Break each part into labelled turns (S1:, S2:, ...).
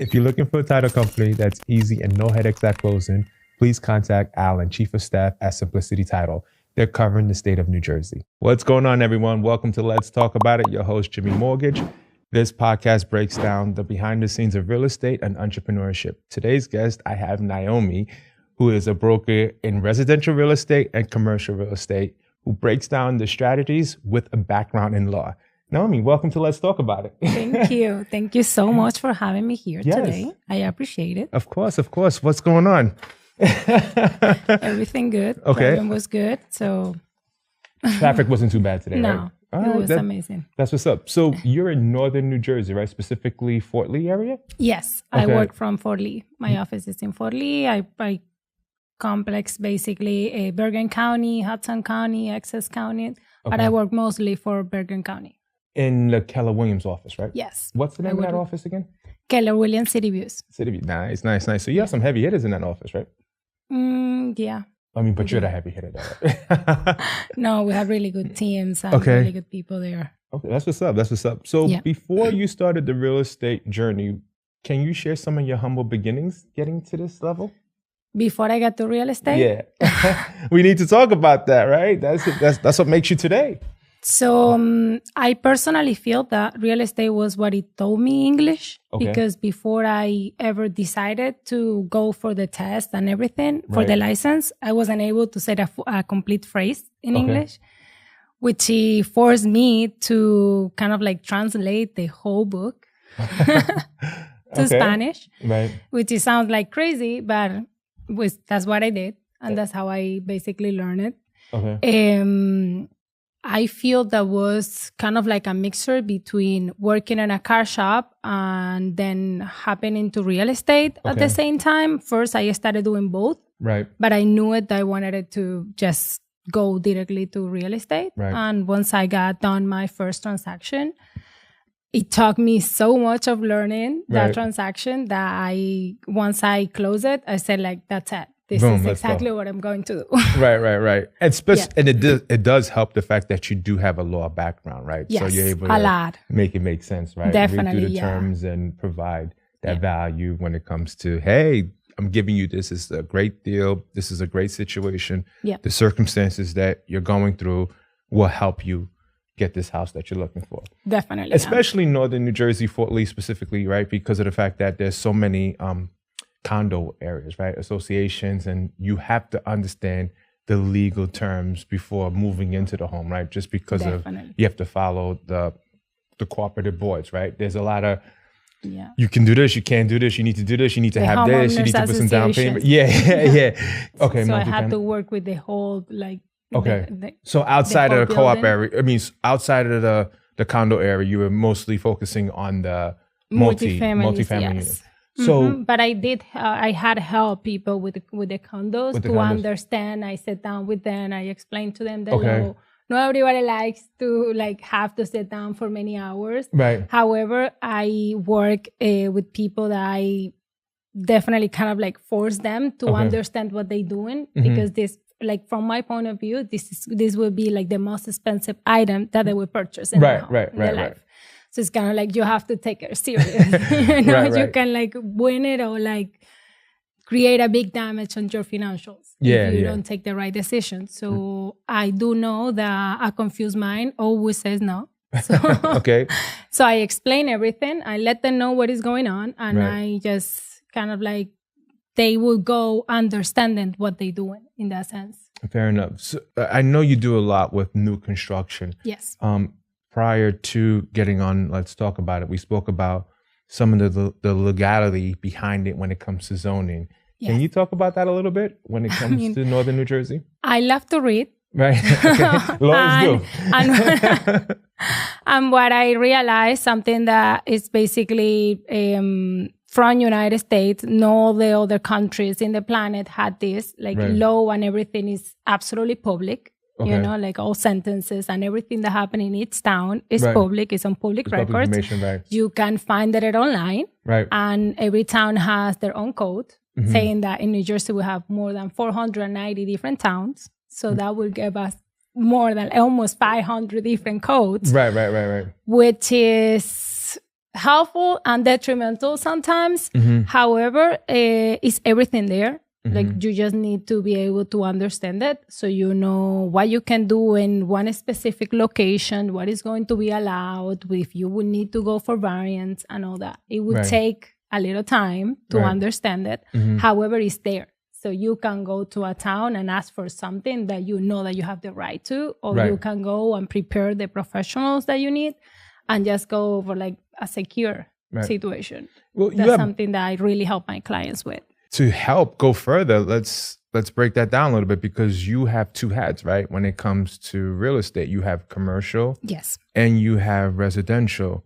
S1: If you're looking for a title company that's easy and no headaches at closing, please contact Allan, Chief of Staff at Simplicity Title. They're covering the state of New Jersey. What's going on, everyone? Welcome to Let's Talk About It. Your host, Jimmy Mortgage. This podcast breaks down the behind the scenes of real estate and entrepreneurship. Today's guest, I have Naeihomy, who is a broker in residential real estate and commercial real estate, who breaks down the strategies with a background in law. Naeihomy, welcome to Let's Talk About It.
S2: Thank you. Thank you so much for having me here today. I appreciate it.
S1: Of course. What's going on?
S2: Everything good.
S1: Okay.
S2: Everything was good. So
S1: traffic wasn't too bad today,
S2: no,
S1: right?
S2: it was amazing.
S1: That's what's up. So you're in northern New Jersey, right? Specifically Fort Lee area?
S2: Yes.
S1: Okay.
S2: I work from Fort Lee. My office is in Fort Lee. I complex basically Bergen County, Hudson County, Essex County. But I work mostly for Bergen County.
S1: In the Keller Williams office, right?
S2: Yes.
S1: What's the name of that office again?
S2: Keller Williams City Views.
S1: City Views. Nice. So you have some heavy hitters in that office, right?
S2: Yeah.
S1: I mean, but you're the heavy hitter there, right?
S2: No, we have really good teams and really good people there.
S1: Okay, that's what's up. So before you started the real estate journey, can you share some of your humble beginnings getting to this level?
S2: Before I got to real estate?
S1: Yeah. We need to talk about that, right? That's what makes you today.
S2: So I personally feel that real estate was what it taught me English, because before I ever decided to go for the test and everything for the license, I wasn't able to say a complete phrase in English, which forced me to kind of like translate the whole book to Spanish, which it sounds like crazy, but that's what I did. And that's how I basically learned it. I feel that was kind of like a mixture between working in a car shop and then hopping into real estate at the same time. First, I started doing both. Right. But I knew that I wanted it to just go directly to real estate. Right. And once I got done my first transaction, it took me so much of learning that transaction that once I closed it, I said like, that's it. This is exactly what I'm going to do. Right.
S1: And it does help the fact that you do have a law background, right?
S2: Yes,
S1: so you're able to make it make sense, right?
S2: Definitely,
S1: read through the terms and provide that value when it comes to, hey, I'm giving you this. It's a great deal. This is a great situation. Yeah. The circumstances that you're going through will help you get this house that you're looking for.
S2: Definitely.
S1: Especially northern New Jersey, Fort Lee specifically, right? Because of the fact that there's so many condo areas, right? Associations, and you have to understand the legal terms before moving into the home, right? Just because you have to follow the cooperative boards, right? There's a lot of you can do this, you can't do this, you need to do this, you need to have this, you need to put some down payment. Okay.
S2: So I had to work with the whole
S1: so outside of the co-op area, I mean, outside of the condo area, you were mostly focusing on the multifamily units. So,
S2: but I had help people with the condos to understand. I sat down with them. I explained to them that not everybody likes to have to sit down for many hours. Right. However, I work with people that I definitely kind of force them to understand what they're doing, because this, from my point of view, this will be the most expensive item that they will purchase in their life. So it's kind of you have to take it serious. You can win it or create a big damage on your financials if you don't take the right decision. So I do know that a confused mind always says no. So, so I explain everything. I let them know what is going on, and I just kind of they will go understanding what they're doing in that sense.
S1: Fair enough. So, I know you do a lot with new construction.
S2: Yes.
S1: Prior to getting on, let's talk about it. We spoke about some of the legality behind it when it comes to zoning. Yes. Can you talk about that a little bit when it comes to northern New Jersey?
S2: I love to read.
S1: Right. Lawyers do.
S2: And what I realized, something that is basically from United States, no the other countries in the planet had this, law and everything is absolutely public. All sentences and everything that happened in each town is public, it's on public records. You can find it online. Right. And every town has their own code saying that in New Jersey we have more than 490 different towns. So that will give us more than almost 500 different codes.
S1: Right.
S2: Which is helpful and detrimental sometimes. However, it's everything there. Like you just need to be able to understand it, so you know what you can do in one specific location, what is going to be allowed, if you would need to go for variants and all that. It would take a little time to understand it. However, it's there. So you can go to a town and ask for something that you know that you have the right to, or you can go and prepare the professionals that you need and just go over like a secure situation. Well, that's something that I really help my clients with.
S1: To help go further, let's break that down a little bit, because you have two hats, right? When it comes to real estate, you have commercial,
S2: yes,
S1: and you have residential.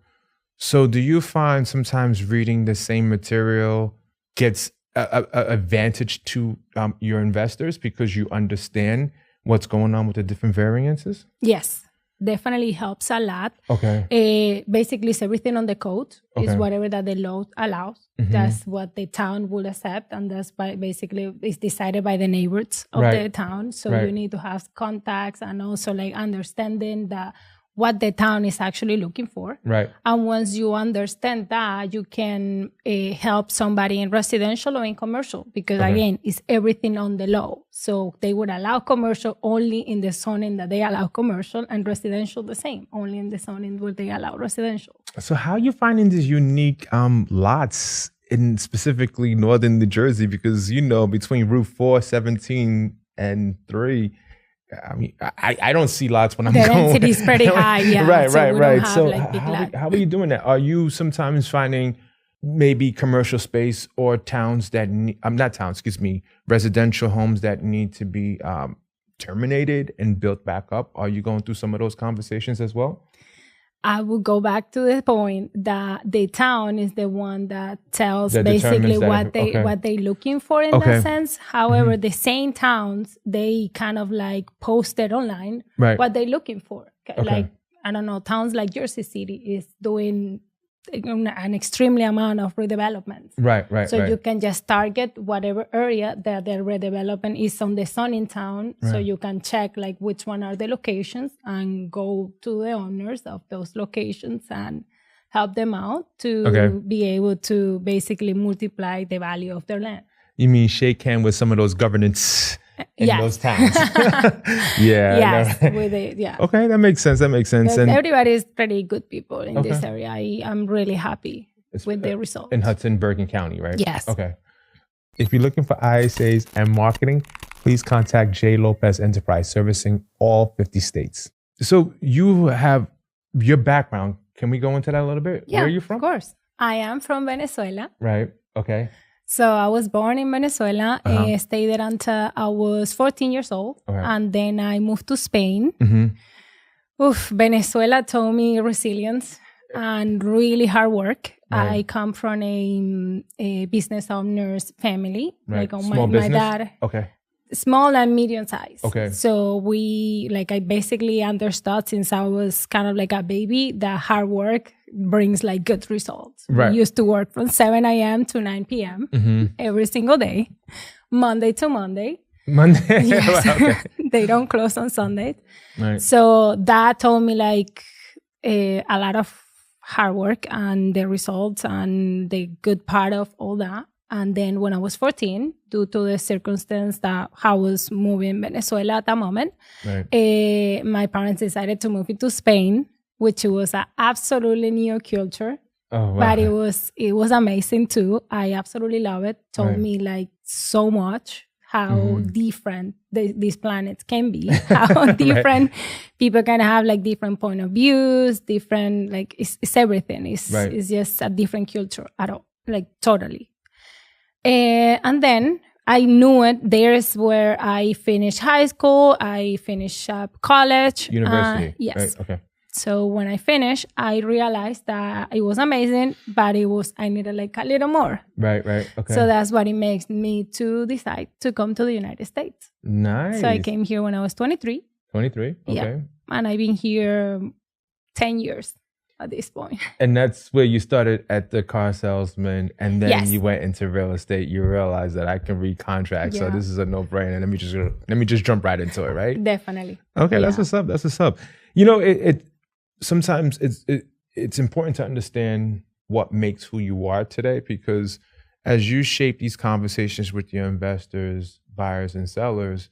S1: So do you find sometimes reading the same material gets a advantage to your investors because you understand what's going on with the different variances?
S2: Yes. Definitely helps a lot.
S1: Okay.
S2: Basically, it's everything on the code. It's whatever that the law allows. That's what the town will accept, and that's basically it's decided by the neighbors of the town. So you need to have contacts and also like understanding that what the town is actually looking for.
S1: Right.
S2: And once you understand that, you can help somebody in residential or in commercial, because again, it's everything on the law. So they would allow commercial only in the zoning that they allow commercial, and residential the same, only in the zoning where they allow residential.
S1: So how are you finding these unique lots in specifically northern New Jersey? Because, you know, between Route 4, 17, and 3, I mean, I don't see lots when I'm going. The
S2: density is pretty high, yeah.
S1: Right. So
S2: like
S1: how are you doing that? Are you sometimes finding maybe commercial space or towns that residential homes that need to be terminated and built back up? Are you going through some of those conversations as well?
S2: I will go back to the point that the town is the one that tells basically what they're looking for in that sense. However, the same towns, they kind of like posted online what they're looking for. Like, I don't know, towns like Jersey City is doing an extremely amount of redevelopment. Right. So you can just target whatever area that the redevelopment is on the zoning town. So you can check like which one are the locations and go to the owners of those locations and help them out to be able to basically multiply the value of their land.
S1: You mean shake hand with some of those governance in those towns?
S2: Yes.
S1: Okay, that makes sense. And
S2: everybody is pretty good people in this area. I'm really happy with the results.
S1: In Hudson, Bergen County, right?
S2: Yes.
S1: Okay. If you're looking for ISAs and marketing, please contact J. Lopez Enterprise, servicing all 50 states. So you have your background. Can we go into that a little bit?
S2: Yeah,
S1: where are you from?
S2: Of course. I am from Venezuela.
S1: Right. Okay.
S2: So I was born in Venezuela, stayed there until I was 14 years old. And then I moved to Spain. Venezuela taught me resilience and really hard work. I come from a business owner's family. Like my dad. Small and medium size. So I basically understood since I was kind of like a baby that hard work brings like good results. We used to work from 7 a.m. to 9 p.m. Every single day, Monday to Monday. Yes. They don't close on Sundays. So that told me like a lot of hard work and the results and the good part of all that. And then when I was 14, due to the circumstance that I was moving Venezuela at that moment, my parents decided to move into Spain, which was an absolutely new culture. But it was amazing too. I absolutely love it. Told me like so much how different these planets can be, how different people can have like different point of views, different, like it's everything. It's just a different culture at all, like totally. And then I knew it. There's where I finished high school. I finished college.
S1: University.
S2: Yes.
S1: Right. Okay.
S2: So when I finished, I realized that it was amazing, but I needed like a little more.
S1: Right. Okay.
S2: So that's what it makes me to decide to come to the United States.
S1: Nice.
S2: So I came here when I was 23.
S1: 23. Okay.
S2: Yeah. And I've been here 10 years at this point.
S1: And that's where you started at the car salesman, and then you went into real estate. You realized that I can read contracts, so this is a no-brainer. Let me just jump right into it, right?
S2: Definitely.
S1: Okay, that's what's up. You know, it sometimes it's important to understand what makes who you are today, because as you shape these conversations with your investors, buyers, and sellers,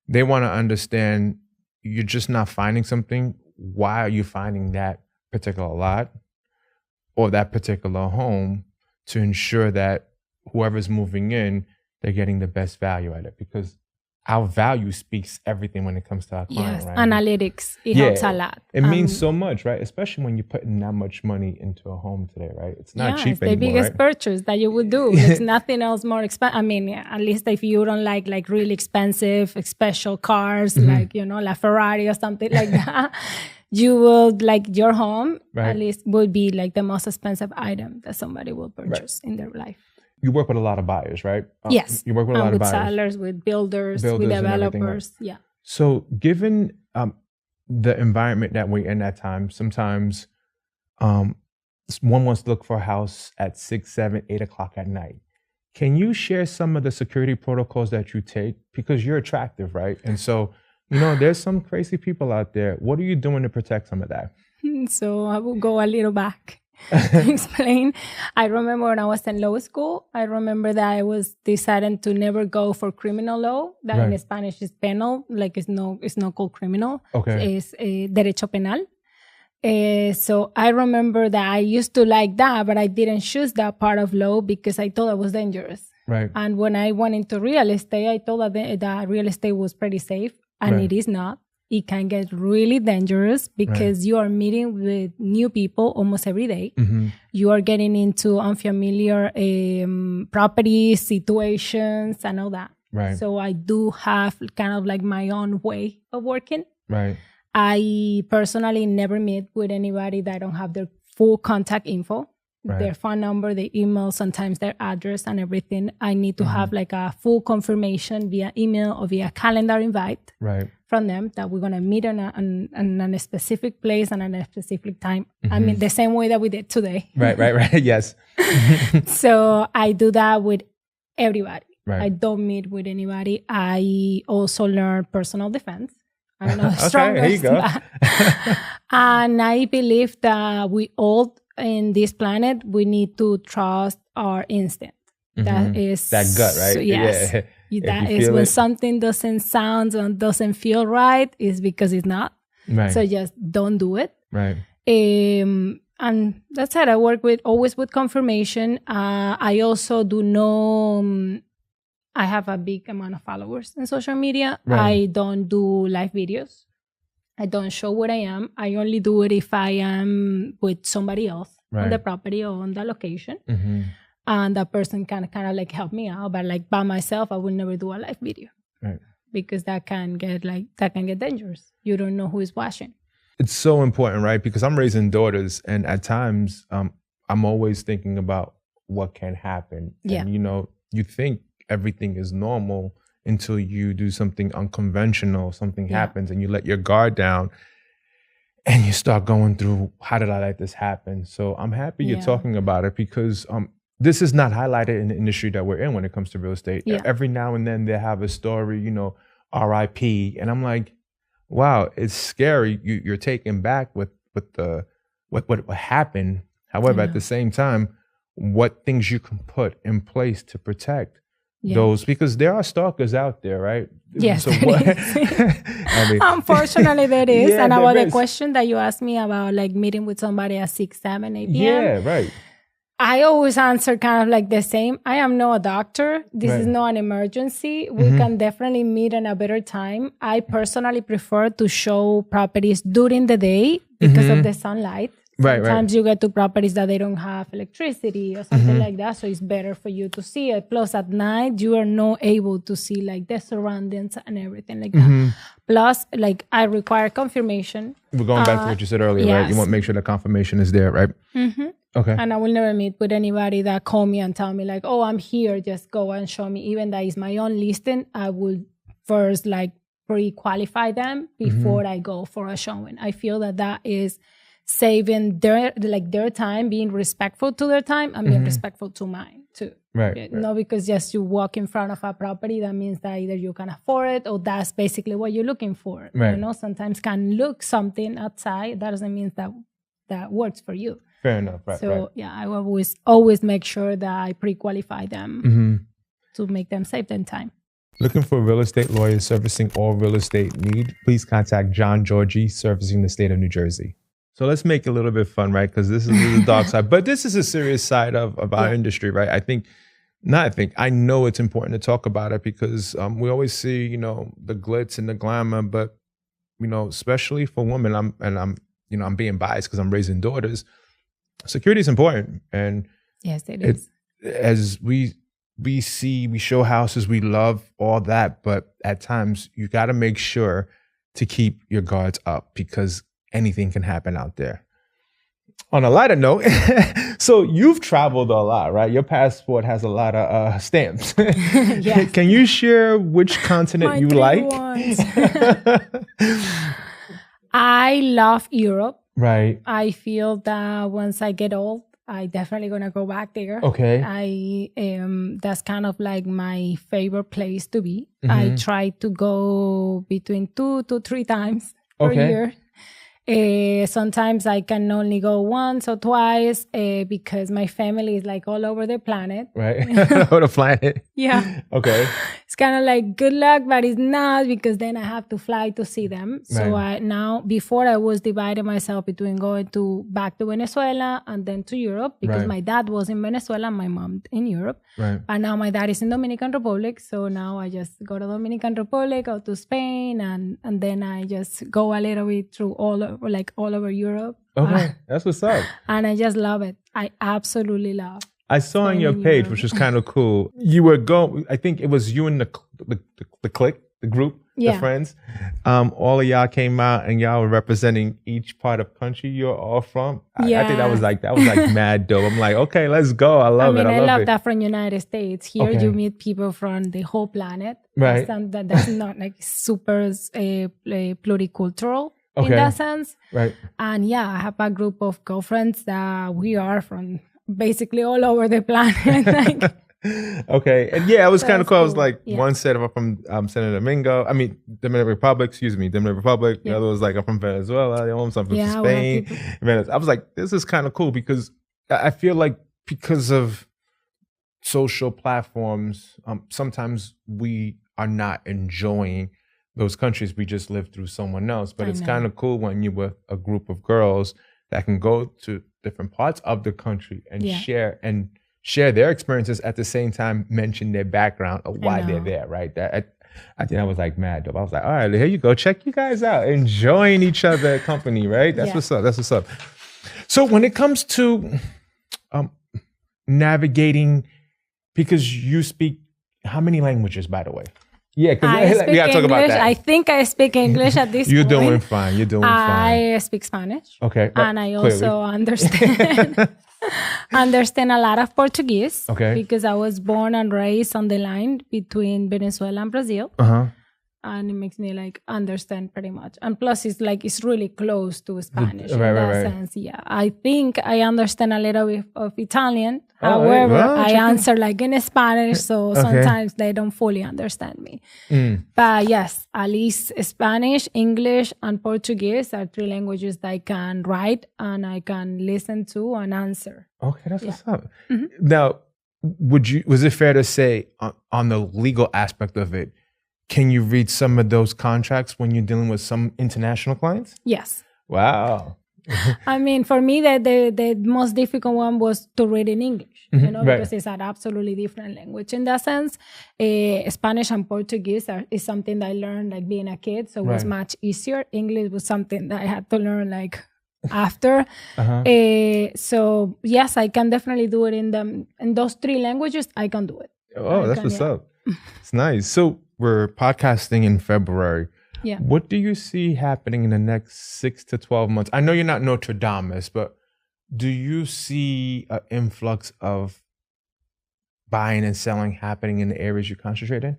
S1: they want to understand you're just not finding something. Why are you finding that particular lot or that particular home, to ensure that whoever's moving in, they're getting the best value at it? Because our value speaks everything when it comes to our client,
S2: yes,
S1: right?
S2: Analytics, it helps a lot.
S1: It means so much, right? Especially when you're putting that much money into a home today, right? It's not cheap
S2: it's the
S1: anymore,
S2: biggest
S1: right?
S2: purchase that you would do. There's nothing else more expensive. I mean, at least if you don't like really expensive, special cars, like, you know, La Ferrari or something like that, you will, like, your home at least would be like the most expensive item that somebody will purchase in their life.
S1: You work with a lot of buyers, right?
S2: Yes.
S1: You work with a lot of buyers.
S2: With sellers, with builders, with developers. Yeah.
S1: So given the environment that we're in at times, sometimes one wants to look for a house at 6, 7, 8 o'clock at night. Can you share some of the security protocols that you take? Because you're attractive, right? And so, you know, there's some crazy people out there. What are you doing to protect some of that?
S2: So I will go a little back. To explain. I remember when I was in law school, I remember that I was deciding to never go for criminal law. That in Spanish is penal, like it's not called criminal.
S1: Okay.
S2: It's derecho penal. So I remember that I used to like that, but I didn't choose that part of law because I thought it was dangerous.
S1: Right.
S2: And when I went into real estate, I thought that real estate was pretty safe, and it is not. It can get really dangerous because you are meeting with new people almost every day. You are getting into unfamiliar properties, situations, and all that. Right. So I do have kind of like my own way of working. Right. I personally never meet with anybody that I don't have their full contact info. Their phone number, their email, sometimes their address and everything. I need to have like a full confirmation via email or via calendar invite from them that we're going to meet on a specific place and at a specific time. I mean, the same way that we did today. Right. Yes. So I do that with everybody. I don't meet with anybody. I also learn personal defense. I'm not strong.
S1: Okay, here you go.
S2: And I believe that we all in this planet, we need to trust our instinct. That is
S1: that gut, right?
S2: So, yes. Yeah. That is when something doesn't sound and doesn't feel right, is because it's not. Right. So just don't do it. Right. And that's it. I work always with confirmation. I also do know I have a big amount of followers in social media. I don't do live videos. I don't show where I am. I only do it if I am with somebody else on the property or on the location. And that person can kind of like help me out. But like by myself, I would never do a live video. Right. Because that can get dangerous. You don't know who is watching.
S1: It's so important, right? Because I'm raising daughters, and at times I'm always thinking about what can happen. And you know, you think everything is normal until you do something unconventional, something happens and you let your guard down and you start going through, how did I let this happen? So I'm happy you're talking about it, because this is not highlighted in the industry that we're in when it comes to real estate. Every now and then they have a story, you know, RIP. And I'm like, wow, it's scary. You're taken back with what happened. However, at the same time, what things you can put in place to protect those, because there are stalkers out there, right?
S2: Yes,
S1: so what,
S2: I mean, unfortunately there is. And about the question that you asked me about like meeting with somebody at 6, 7, 8 p.m.
S1: Yeah, right.
S2: I always answer kind of like the same. I am not a doctor. This is not an emergency. We can definitely meet in a better time. I personally prefer to show properties during the day because of the sunlight. Sometimes you get to properties that they don't have electricity or something like that. So it's better for you to see it. Plus at night, you are not able to see like the surroundings and everything like that. Plus, like I require confirmation.
S1: We're going back to what you said earlier, right? You want to make sure the confirmation is there, right? Okay.
S2: And I will never meet with anybody that call me and tell me like, oh, I'm here, just go and show me. Even that is my own listing, I will first like pre-qualify them before I go for a showing. I feel that is saving their time, being respectful to their time, and being respectful to mine too. Right. Not because just you walk in front of a property, that means that either you can afford it or that's basically what you're looking for. Right. You know, sometimes can look something outside. That doesn't mean that works for you.
S1: Fair enough. Right.
S2: So yeah, I always make sure that I pre-qualify them to make them save them time.
S1: Looking for a real estate lawyer servicing all real estate need? Please contact Giorgi, servicing the state of New Jersey. So let's make it a little bit fun, right? Because this is the dark side, but this is a serious side of our industry, right? I know it's important to talk about it because we always see, you know, the glitz and the glamour, but, you know, especially for women, I'm being biased because I'm raising daughters. Security is important. And
S2: yes, it is.
S1: As we show houses, we love all that, but at times you got to make sure to keep your guards up because anything can happen out there. On a lighter note, so you've traveled a lot, right? Your passport has a lot of stamps. Yes. Can you share which continent you like?
S2: I love Europe.
S1: Right.
S2: I feel that once I get old, I definitely gonna go back there.
S1: Okay.
S2: That's kind of like my favorite place to be. I try to go between 2 to 3 times per year. Sometimes I can only go once or twice because my family is like all over the planet.
S1: Right. All over the planet.
S2: Yeah.
S1: Okay.
S2: It's kind of like good luck, but it's not because then I have to fly to see them. So now, before I was dividing myself between going back to Venezuela and then to Europe because my dad was in Venezuela and my mom in Europe. Right. And now my dad is in Dominican Republic. So now I just go to Dominican Republic, go to Spain, and then I just go a little bit through all over Europe.
S1: Okay, that's what's up.
S2: And I just love it. I absolutely love.
S1: I saw on your page, which was kind of cool. You were going. I think it was you and the clique, the group, the friends. All of y'all came out and y'all were representing each part of country you're all from. I think that was like mad dope. I'm like, okay, let's go. I love it.
S2: I love that from United States. Here you meet people from the whole planet. Right. That's not like super pluricultural. In that sense. Right. And I have a group of girlfriends that we are from basically all over the planet.
S1: Okay. And it was kind of cool. I was like, one said I'm from Dominican Republic. The other was like, I'm from Venezuela. The other one's from Spain. I was like, this is kind of cool because I feel like because of social platforms, sometimes we are not enjoying those countries. We just live through someone else. But it's kind of cool when you're with a group of girls that can go to different parts of the country and share their experiences at the same time, mention their background of why they're there, right? I think that was like mad dope. I was like, all right, here you go. Check you guys out. Enjoying each other's company, right? That's what's up. That's what's up. So when it comes to navigating, because you speak how many languages, by the way? Yeah, because we gotta talk about that.
S2: I think I speak English at this
S1: You're
S2: point.
S1: Doing fine. You're doing fine.
S2: I speak Spanish.
S1: Okay.
S2: And I also understand a lot of Portuguese. Okay. Because I was born and raised on the line between Venezuela and Brazil. And it makes me like understand pretty much. And plus it's really close to Spanish in that sense. Yeah. I think I understand a little bit of Italian. However, I answer like in Spanish, so sometimes they don't fully understand me. But yes, at least Spanish, English, and Portuguese are 3 languages that I can write and I can listen to and answer.
S1: Okay, that's what's up. Now, was it fair to say on the legal aspect of it, can you read some of those contracts when you're dealing with some international clients? Yes. Wow.
S2: I mean, for me, the most difficult one was to read in English, because it's an absolutely different language. In that sense, Spanish and Portuguese is something that I learned like being a kid, so it was much easier. English was something that I had to learn like after. So yes, I can definitely do it in those 3 languages. I can do it.
S1: Oh, that's what's up. It's nice. So we're podcasting in February. Yeah. What do you see happening in the next 6 to 12 months? I know you're not Nostradamus, but do you see an influx of buying and selling happening in the areas you concentrate in?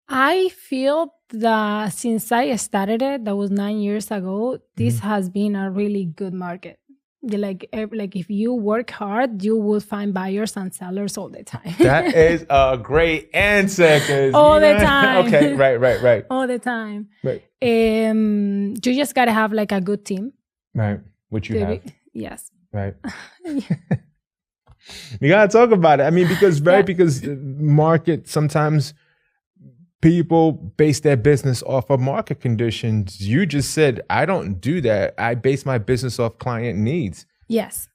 S2: I feel that since I started it, that was 9 years ago, this has been a really good market. Like if you work hard, you will find buyers and sellers all the time.
S1: That is a great answer.
S2: All the time.
S1: Okay, right.
S2: All the time. Right. You just gotta have like a good team.
S1: Right, which you have.
S2: Yes.
S1: Right. You gotta talk about it. I mean, because market, sometimes people base their business off of market conditions. You just said, I don't do that. I base my business off client needs.
S2: Yes.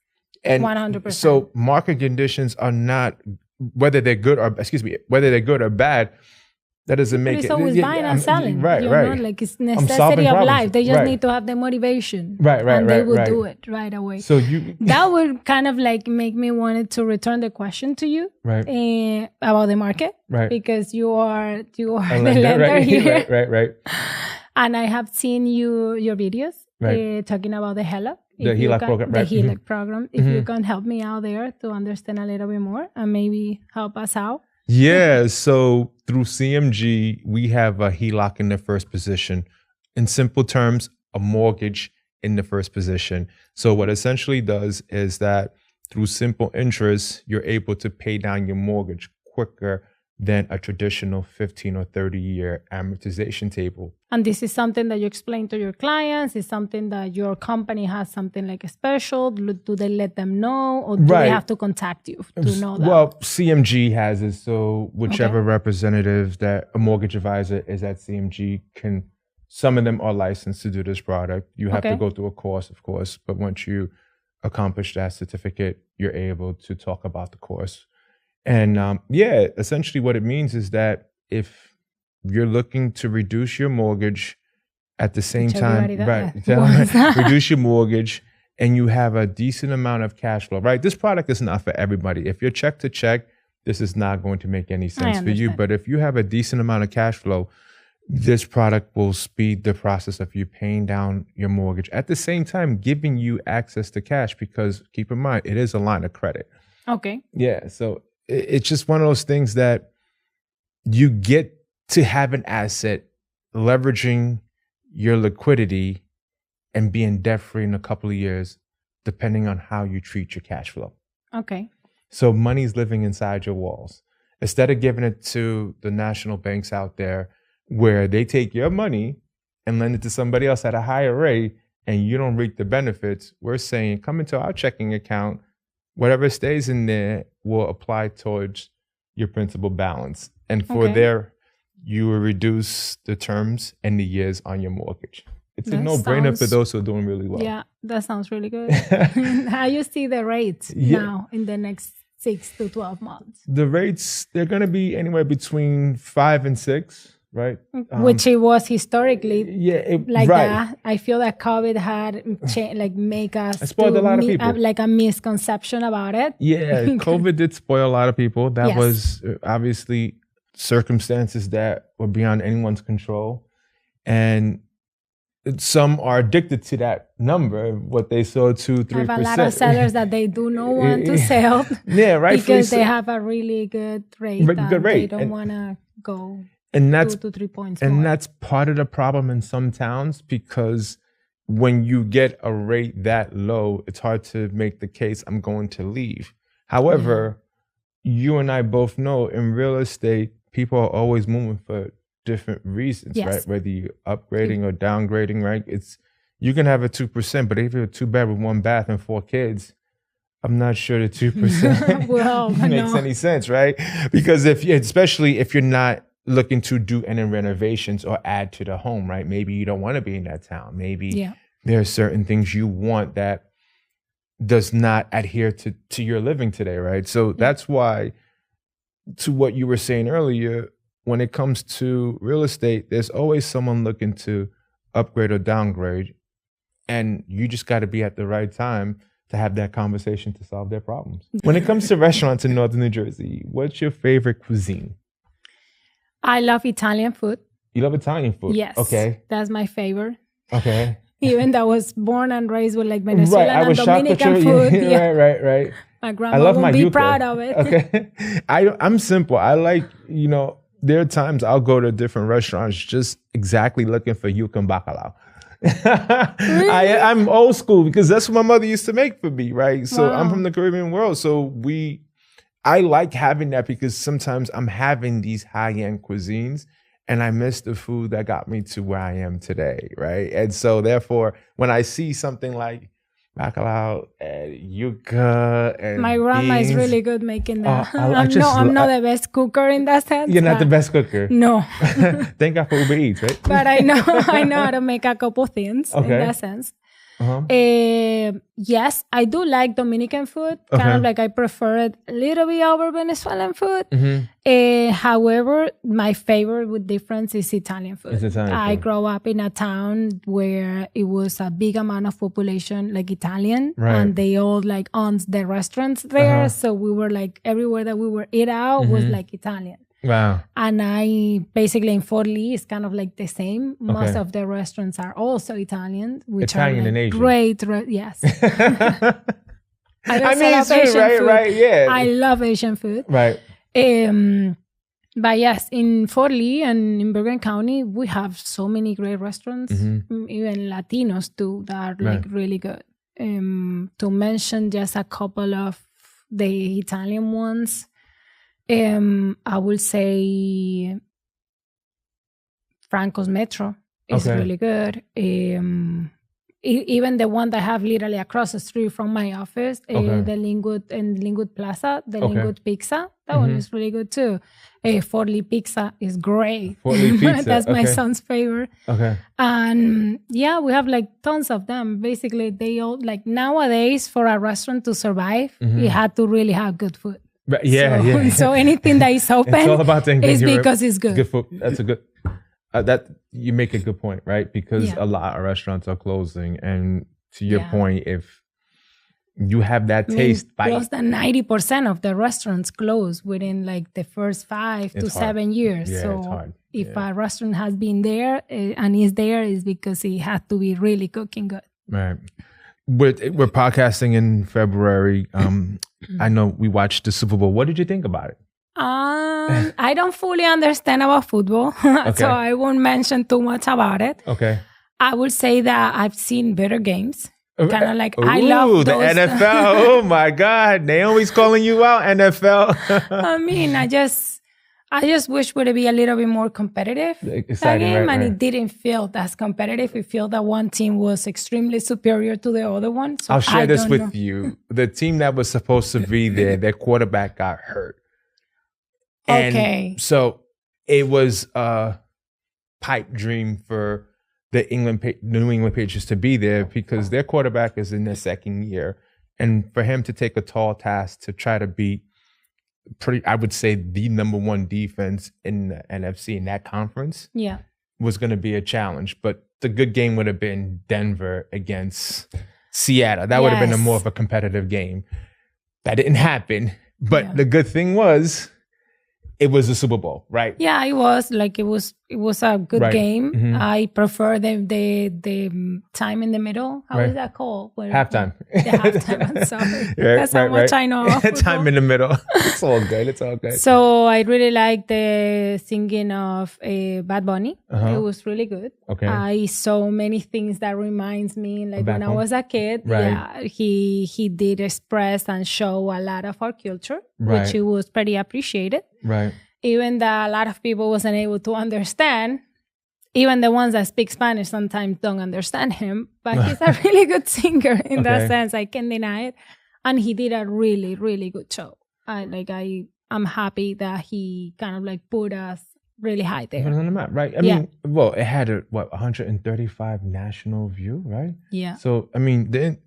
S1: And
S2: 100%.
S1: So market conditions are not, whether they're good or bad, that doesn't make it.
S2: It's always buying and selling.
S1: Right,
S2: right. Like it's necessity of life. They just need to have the motivation.
S1: Right.
S2: And they will do it right away.
S1: So
S2: that would kind of like make me wanted to return the question to you about the market.
S1: Right.
S2: Because you are the lender here.
S1: Right.
S2: And I have seen your videos talking about the HELOC.
S1: The HELOC program.
S2: The HELOC program. If you can help me out there to understand a little bit more and maybe help us out.
S1: Yeah, so through CMG, we have a HELOC in the first position. In simple terms, a mortgage in the first position. So what essentially does is that through simple interest, you're able to pay down your mortgage quicker than a traditional 15 or 30-year amortization table.
S2: And this is something that you explain to your clients? Is something that your company has something like a special? Do they let them know? Or do they have to contact you to know that?
S1: Well, CMG has it. So whichever representative that a mortgage advisor is at CMG some of them are licensed to do this product. You have to go through a course, of course. But once you accomplish that certificate, you're able to talk about the course. And essentially what it means is that if you're looking to reduce your mortgage at the same time, reduce your mortgage and you have a decent amount of cash flow, right? This product is not for everybody. If you're check to check, this is not going to make any sense for you. But if you have a decent amount of cash flow, this product will speed the process of you paying down your mortgage at the same time, giving you access to cash because keep in mind, it is a line of credit.
S2: Okay.
S1: Yeah. So it's just one of those things that you get to have an asset leveraging your liquidity and being debt-free in a couple of years, depending on how you treat your cash flow.
S2: Okay.
S1: So money's living inside your walls. Instead of giving it to the national banks out there where they take your money and lend it to somebody else at a higher rate and you don't reap the benefits, we're saying come into our checking account. Whatever stays in there will apply towards your principal balance. And for there, you will reduce the terms and the years on your mortgage. It's a no-brainer for those who are doing really well.
S2: Yeah, that sounds really good. How you see the rates now in the next 6 to 12 months?
S1: The rates, they're going to be anywhere between 5 and 6. Right,
S2: which it was historically that. I feel that COVID had make us
S1: spoiled a lot of people.
S2: Like a misconception about it.
S1: Yeah, COVID did spoil a lot of people. That was obviously circumstances that were beyond anyone's control, and some are addicted to that number. What they saw 2-3%.
S2: I have a lot of sellers that they do not want to sell.
S1: Yeah, right.
S2: Because they have a really good rate. They don't want to go.
S1: And that's
S2: 2 to 3 points
S1: and
S2: more.
S1: That's part of the problem in some towns because when you get a rate that low, it's hard to make the case I'm going to leave. However, you and I both know in real estate, people are always moving for different reasons, right? Whether you're upgrading or downgrading, right? You can have a 2%, but if you're a 2-bedroom, 1 bath and 4 kids, I'm not sure the 2% makes any sense, right? Because especially if you're not looking to do any renovations or add to the home, right? Maybe you don't want to be in that town. Maybe there are certain things you want that does not adhere to your living today, right? So that's why, to what you were saying earlier, when it comes to real estate, there's always someone looking to upgrade or downgrade, and you just got to be at the right time to have that conversation to solve their problems. When it comes to restaurants in Northern New Jersey, what's your favorite cuisine?
S2: I love Italian food.
S1: You love Italian food?
S2: Yes.
S1: Okay.
S2: That's my favorite.
S1: Okay.
S2: Even though I was born and raised with like Venezuelan and Dominican food.
S1: Right.
S2: My grandma would be proud of it.
S1: Okay. I'm simple. I like, there are times I'll go to different restaurants just exactly looking for yuca and bacalao. Really? I'm old school because that's what my mother used to make for me, right? So I'm from the Caribbean world. So I like having that because sometimes I'm having these high-end cuisines and I miss the food that got me to where I am today, right? And so therefore, when I see something like bacalao and yuca and
S2: my grandma
S1: beans.
S2: is really good making that.
S1: I'm
S2: not the best cooker in that sense.
S1: You're not the best cooker.
S2: No.
S1: Thank God for Uber Eats, right?
S2: But I know how to make a couple things in that sense. Yes, I do like Dominican food. Kind of like I prefer it a little bit over Venezuelan food. However, my favorite with difference is Italian food.
S1: It's Italian
S2: I
S1: food.
S2: grew up in a town where it was a big amount of population like Italian,
S1: Right.
S2: and they all like owned the restaurants there. So we were like everywhere that we were eat out was like Italian.
S1: Wow.
S2: And I basically in Fort Lee is kind of like the same. Most of the restaurants are also Italian, which
S1: Italian
S2: are like
S1: and Asian.
S2: great. Yes.
S1: I mean, it's true, right?
S2: Food.
S1: Right, yeah.
S2: I love Asian food.
S1: Right.
S2: But yes, in Fort Lee and in Bergen County, we have so many great restaurants, even Latinos too, that are like really good. To mention just a couple of the Italian ones. I will say Franco's Metro is really good. Even the one that I have literally across the street from my office, the Lingwood Plaza, the Lingwood Pizza, that one is really good too. Fort Lee Pizza is great.
S1: Fort Lee Pizza.
S2: That's my son's favorite.
S1: Okay.
S2: And yeah, we have like tons of them. Basically, they all like nowadays for a restaurant to survive, you had to really have good food.
S1: Right. Yeah.
S2: So anything that is open
S1: it's all about
S2: is because it's good.
S1: Good food. That's a good. That you make a good point, right? Because a lot of restaurants are closing, and to your point, if you have that taste bite,
S2: close than 90% of the restaurants close within like the first 5 to 7 years.
S1: Yeah,
S2: so
S1: it's hard.
S2: If a restaurant has been there and is there, is because it had to be really cooking good.
S1: Right. We're podcasting in February. I know we watched the Super Bowl. What did you think about it?
S2: I don't fully understand about football, so I won't mention too much about it.
S1: Okay.
S2: I would say that I've seen better games. Kind of like I love
S1: the
S2: those.
S1: NFL. Oh my God, Naomi's calling you out, NFL.
S2: I mean, I just wish would it be a little bit more competitive.
S1: Exciting,
S2: game,
S1: right,
S2: and
S1: right.
S2: it didn't feel as competitive. It felt that one team was extremely superior to the other one. So
S1: I'll share this with you. The team that was supposed to be there, their quarterback got hurt. And so it was a pipe dream for the New England Patriots to be there because their quarterback is in their second year. And for him to take a tall task to try to beat I would say the number one defense in the NFC in that conference was going to be a challenge. But the good game would have been Denver against Seattle. That would have been more of a competitive game. That didn't happen. But the good thing was it was the Super Bowl, right? Yeah,
S2: it was a good game. Mm-hmm. I prefer the time in the middle. How is that called?
S1: Halftime.
S2: The halftime. I'm sorry. That's how much I know.
S1: Time in the middle. It's all good. It's all good.
S2: So I really like the singing of Bad Bunny. It was really good.
S1: Okay.
S2: I saw many things that reminds me like when I was a kid.
S1: Right.
S2: Yeah, he did express and show a lot of our culture, which it was pretty appreciated.
S1: Right.
S2: Even that a lot of people wasn't able to understand. Even the ones that speak Spanish sometimes don't understand him. But he's a really good singer in that sense. I can't deny it. And he did a really, really good show. I'm happy that he kind of like put us really high there.
S1: On the map, right? I mean, well, it had 135 national view, right?
S2: Yeah.
S1: So I mean, the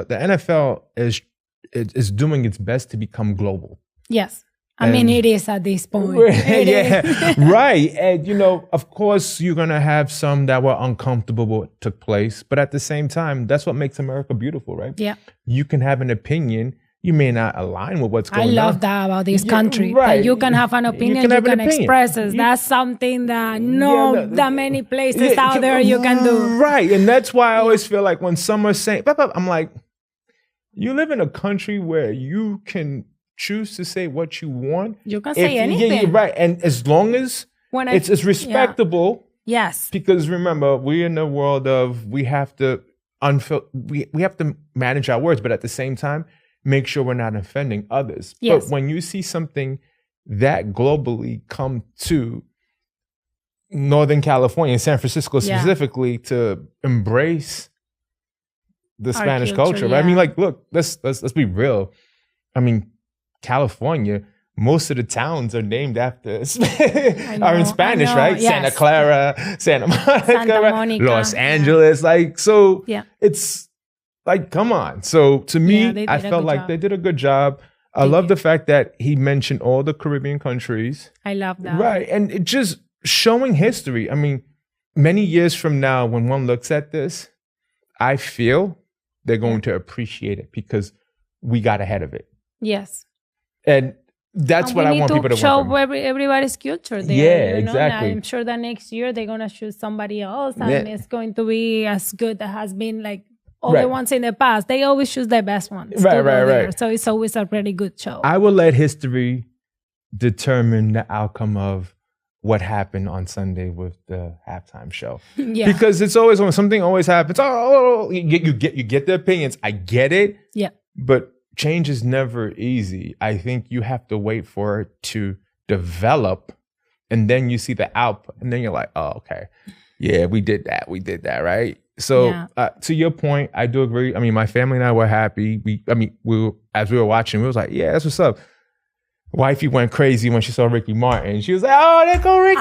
S1: NFL is doing its best to become global.
S2: Yes. I mean, it is at this point.
S1: Right. And, of course, you're going to have some that were uncomfortable with what took place. But at the same time, that's what makes America beautiful, right?
S2: Yeah.
S1: You can have an opinion. You may not align with what's going on.
S2: I love that about this country. Right. That you can have an opinion, you can express it. That's something that that many places out there you can do.
S1: Right. And that's why I always feel like when someone's saying, I'm like, you live in a country where you can choose to say what you want.
S2: You can say anything.
S1: Yeah, right. And as long as it's respectable.
S2: Yeah. Yes.
S1: Because remember, we're in a world of we have to manage our words, but at the same time, make sure we're not offending others.
S2: Yes.
S1: But when you see something that globally come to Northern California, San Francisco specifically, to embrace the Spanish culture, right?
S2: Yeah.
S1: I mean, like, look, let's be real. I mean, California, most of the towns are named after are in Spanish, right? Yes. Santa Clara, Santa Monica, Los Angeles. Like, so it's like, come on. So to me, I felt like they did a good job. I love the fact that he mentioned all the Caribbean countries.
S2: I love that.
S1: Right. And it just showing history. I mean, many years from now, when one looks at this, I feel they're going to appreciate it because we got ahead of it.
S2: Yes.
S1: And that's what I want people to
S2: show everybody's culture there.
S1: Yeah, exactly.
S2: I'm sure that next year they're going to choose somebody else and it's going to be as good as has been like all the ones in the past. They always choose the best ones. Right. So it's always a pretty good show.
S1: I will let history determine the outcome of what happened on Sunday with the halftime show. Yeah. Because it's always when something always happens. You get the opinions. I get it.
S2: Yeah.
S1: But change is never easy. I think you have to wait for it to develop, and then you see the output, and then you're like, oh, okay. Yeah, we did that, right? So to your point, I do agree. I mean, my family and I were happy. As we were watching, we was like, yeah, that's what's up. Wifey went crazy when she saw Ricky Martin. She was like, oh, there go Ricky.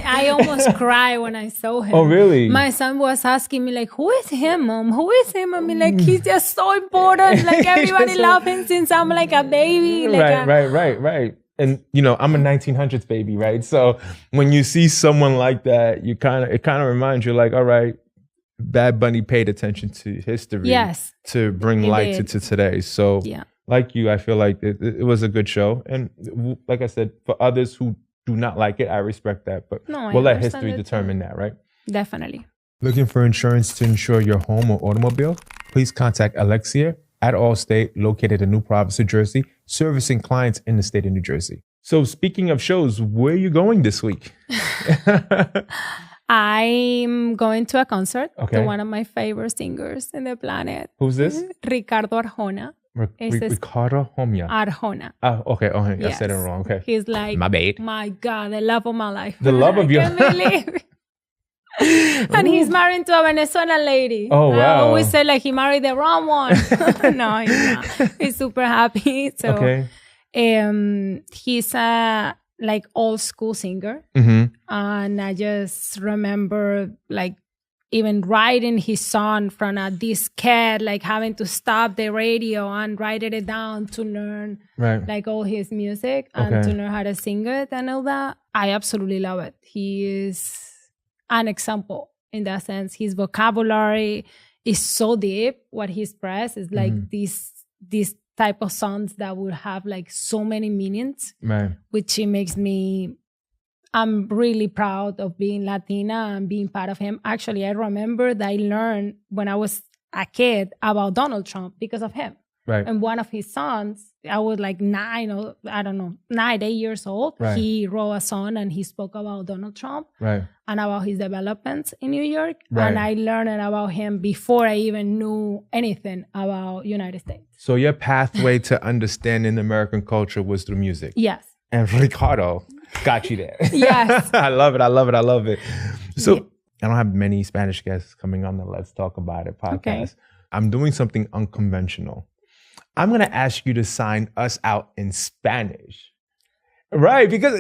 S2: I almost cried when I saw him.
S1: Oh, really?
S2: My son was asking me, like, who is him, Mom? Who is him? I mean, like, he's just so important. Like, everybody loves him since I'm like a baby. Like
S1: Right. And, I'm a 1900s baby, right? So when you see someone like that, it kind of reminds you, like, all right, Bad Bunny paid attention to history to bring light to today. So like you, I feel like it was a good show. And like I said, for others who do not like it, I respect that. But we'll let history determine that, right?
S2: Definitely.
S1: Looking for insurance to insure your home or automobile? Please contact Alexia at Allstate, located in New Providence, New Jersey, servicing clients in the state of New Jersey. So speaking of shows, where are you going this week?
S2: I'm going to a concert to one of my favorite singers in the planet.
S1: Who's this?
S2: Ricardo Arjona.
S1: Ricardo
S2: Arjona.
S1: Oh, okay. I said it wrong. Okay.
S2: He's like,
S1: my bad.
S2: My God, the love of my life.
S1: The love of your
S2: life. I can't believe it. And he's married to a Venezuelan lady.
S1: Oh, wow.
S2: I always say like he married the wrong one. No, he's not. He's super happy. So, he's a like old school singer.
S1: Mm-hmm.
S2: And I just remember like even writing his song from a diskette, like having to stop the radio and write it down to learn like all his music and to learn how to sing it and all that. I absolutely love it. He is an example in that sense. His vocabulary is so deep. What he expresses is like this type of songs that would have like so many meanings, which it makes me, I'm really proud of being Latina and being part of him. Actually, I remember that I learned when I was a kid about Donald Trump because of him.
S1: Right.
S2: And one of his songs, I was like 8 years old.
S1: Right.
S2: He wrote a song and he spoke about Donald Trump
S1: and
S2: about his developments in New York. And I learned about him before I even knew anything about United States.
S1: So your pathway to understanding American culture was through music.
S2: Yes.
S1: And Ricardo got you there.
S2: Yes.
S1: I love it. So I don't have many Spanish guests coming on the Let's Talk About It podcast. Okay. I'm doing something unconventional. I'm going to ask you to sign us out in Spanish. Right. Because,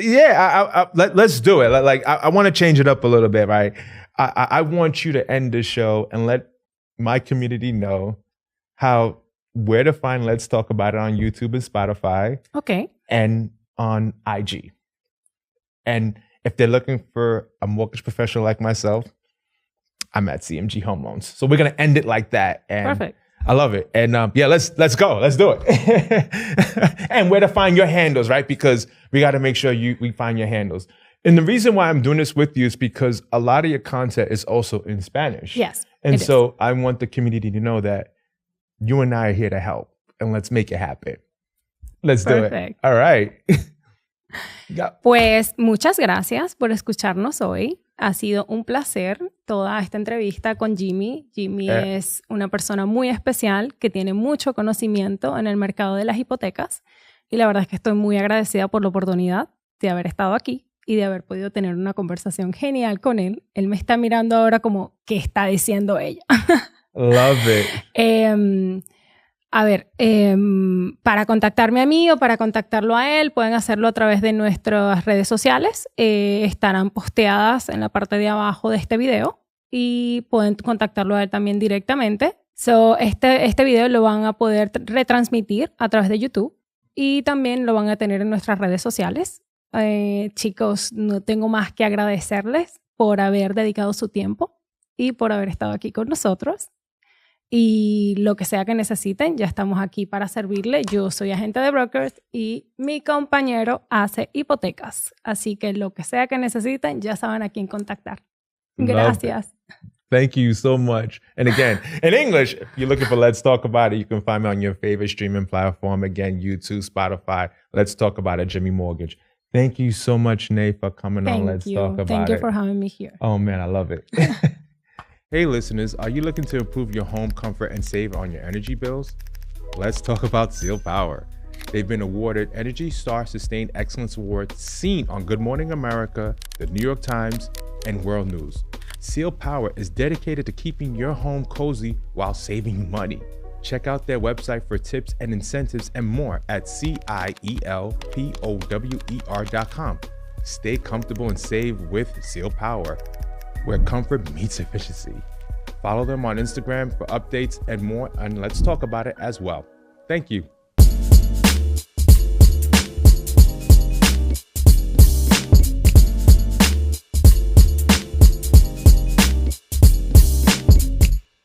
S1: let's do it. I want to change it up a little bit, right? I want you to end the show and let my community know where to find Let's Talk About It on YouTube and Spotify.
S2: Okay.
S1: And on IG. And if they're looking for a mortgage professional like myself, I'm at CMG Home Loans. So we're going to end it like that. And
S2: perfect.
S1: I love it. And let's go. Let's do it. And where to find your handles, right? Because we got to make sure we find your handles. And the reason why I'm doing this with you is because a lot of your content is also in Spanish.
S2: Yes.
S1: And so I want the community to know that you and I are here to help. And let's make it happen. Let's do it. All right.
S2: Pues muchas gracias por escucharnos hoy. Ha sido un placer toda esta entrevista con Jimmy. Jimmy es una persona muy especial que tiene mucho conocimiento en el mercado de las hipotecas y la verdad es que estoy muy agradecida por la oportunidad de haber estado aquí y de haber podido tener una conversación genial con él. Él me está mirando ahora como, ¿qué está diciendo ella?
S1: Love it.
S2: A ver, para contactarme a mí o para contactarlo a él, pueden hacerlo a través de nuestras redes sociales. Estarán posteadas en la parte de abajo de este video y pueden contactarlo a él también directamente. Este video lo van a poder retransmitir a través de YouTube y también lo van a tener en nuestras redes sociales. Chicos, no tengo más que agradecerles por haber dedicado su tiempo y por haber estado aquí con nosotros. Y lo que sea que necesiten, ya estamos aquí para servirle. Yo soy agente de brokers y mi compañero hace hipotecas. Así que lo que sea que necesiten, ya saben a quién contactar. Gracias.
S1: Thank you so much. And again, in English, if you're looking for Let's Talk About It, you can find me on your favorite streaming platform. Again, YouTube, Spotify. Let's Talk About It, Jimmy Mortgage. Thank you so much, Nae, for coming on Let's Talk About It.
S2: Thank you for having me here.
S1: Oh, man, I love it. Hey, listeners, are you looking to improve your home comfort and save on your energy bills? Let's talk about Seal Power. They've been awarded Energy Star Sustained Excellence Awards seen on Good Morning America, the New York Times, and World News. Seal Power is dedicated to keeping your home cozy while saving you money. Check out their website for tips and incentives and more at CIELPOWER.com. Stay comfortable and save with Seal Power, where comfort meets efficiency. Follow them on Instagram for updates and more, and Let's Talk About It as well. Thank you.